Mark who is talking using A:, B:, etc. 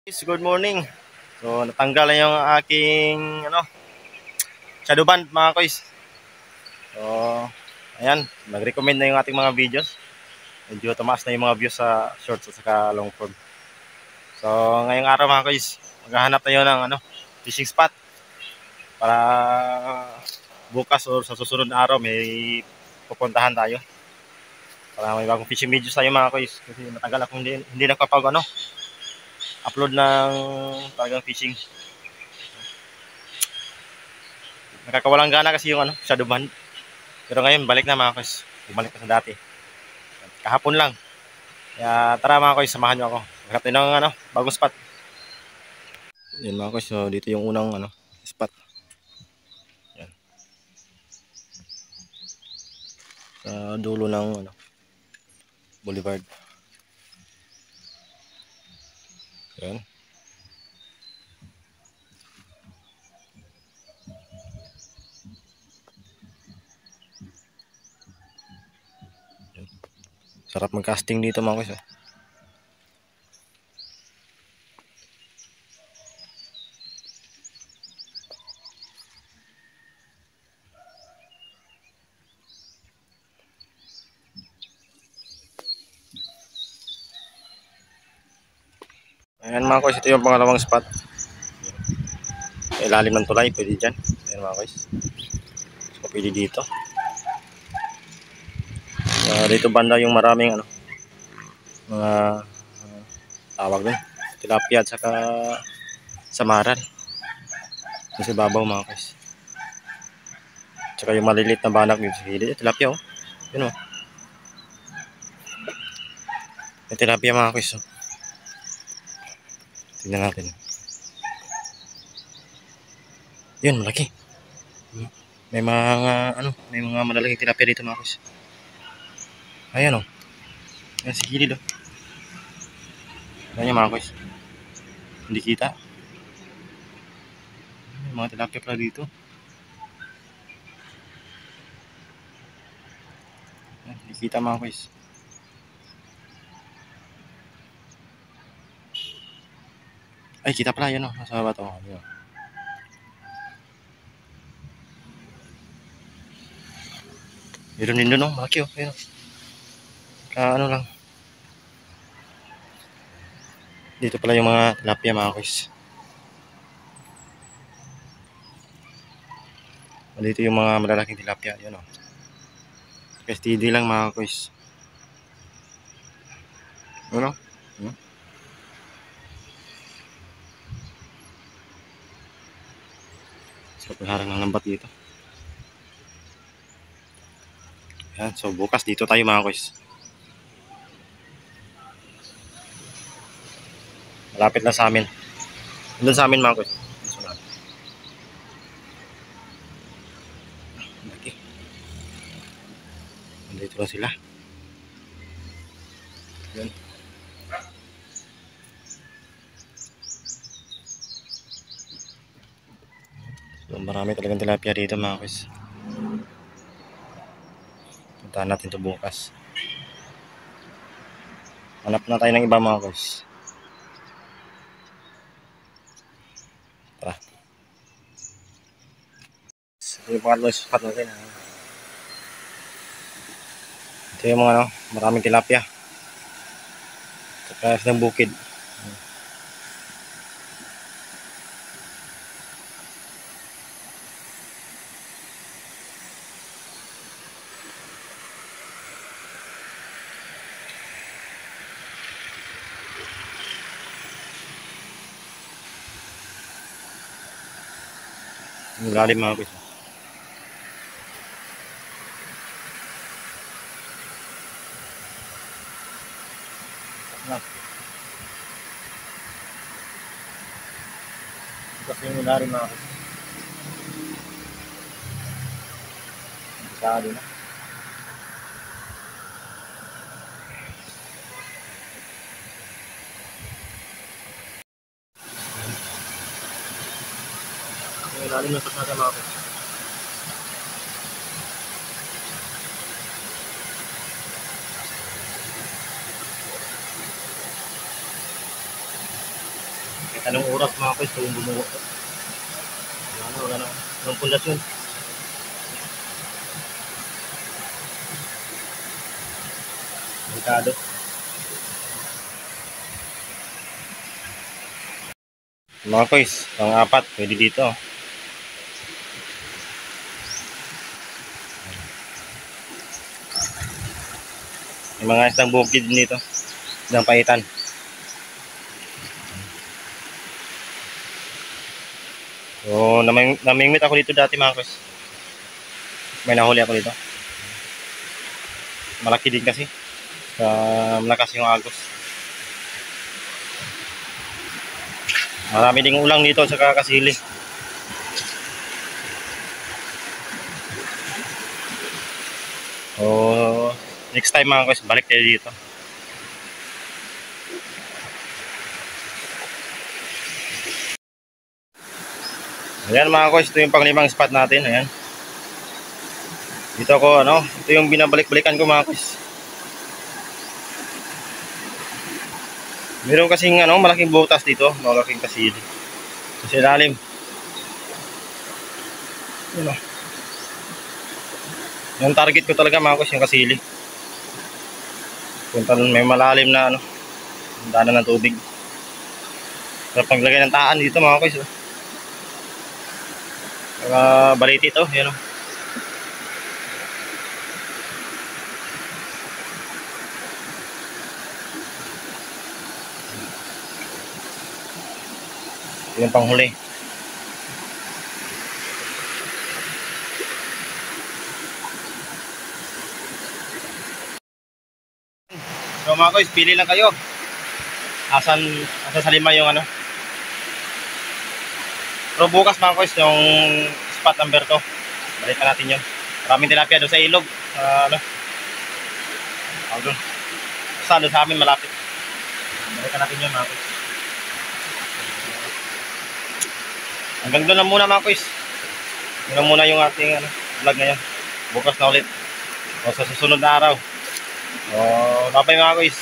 A: Good morning. So natanggal na yung aking shadow band mga kois. So ayan, nag-recommend na yung ating mga videos. Medyo tumaas na yung mga views sa shorts at saka long form. So ngayong araw mga kois, maghahanap tayo ng fishing spot para bukas o sa susunod na araw may pupuntahan tayo. Para may bagong fishing videos tayo mga kois kasi matagal akong hindi nakapag upload ng talagang fishing. Nakakawalang gana kasi yung shadow band. Pero ngayon balik na mga kois. Bumalik na sa dati. Kahapon lang. Kaya tara mga kois, samahan niyo ako. Maghanap tayo ng bagong spot. Yan mga kois, so dito yung unang spot. Yan. Sa dulo ng boulevard. Yan. Sarap mag-casting dito mga kois. Ayan mga kois, ito yung pangalawang spot. Sa ilalim ng tulay, pwede dyan. Ayan mga kois. So pwede dito. Dito banda yung maraming mga tawag din. Tilapia at saka samaran. Kasi babaw mga kois. Tsaka yung maliliit na banak dito sa gilid. Tilapia Yun Yung tilapia mga kois Tingnan natin. Yun, malaki. May mga malalaking tilapia dito mga kois. Ayan Ayan si gilid Ayan mga kois. Hindi kita. May mga tilapia pala dito. Ayan, hindi kita mga kois. Ay, kita pala yan nasa baba to. Ayan. Meron din doon malaki Ayan lang. Dito pala yung mga tilapia mga kois. Dito yung mga malalaking tilapia. Yan STD lang mga kois. So pagharang ng lambat dito. Yan, so bukas dito tayo mga kois. Malapit na sa amin. Doon sa amin mga kois. Okay. Nandito lang sila. Yan. So marami talagang tilapia dito mga kois. Puntahan natin ito bukas. Hanap na tayo ng iba mga kois. Tara. Ito yung pangatlong spot natin. Ito yung mga maraming tilapia. Sa taas ng bukid. Ang lalim mga kois. Kasi yung ilalim mga kois. Masyado na. Yung ilalim ng pasada mga kois. Anong oras mga kois kung bumuo ko. Wala na. Anong pundasyon. Delikado. Mga kois, ang apat, pwede dito. May mga isang bukid din dito. Isang paitan. So, namingwit ako dito dati mga kois. May nahuli ako dito. Malaki din kasi. Malakas yung agos. Marami ding ulang dito sa kakasili. So, next time mga kois, balik tayo dito. Ayan mga kois, ito yung panglimang spot natin. Ayan. Dito ako, ito yung binabalik-balikan ko mga kois. Meron kasing malaking butas dito, malaking kasili. Sa ilalim. Yun. Yung target ko talaga mga kois, yung kasili. Punta may malalim na daanan ng tubig. Sa paglagay ng taan dito mga kois. Baliti ito, yun o. Yung panghuli. So mga kois, pili lang kayo. Asan sa lima yung Pero bukas mga kois, yung spot number 2. Balikan natin yun. Maraming tilapia doon sa ilog. Doon. Doon sa amin malapit. Balikan natin yun mga kois. Hanggang doon lang muna mga kois. Yun lang muna yung ating vlog ngayon. Bukas na ulit. O sa susunod na araw. Bye-bye mga kois.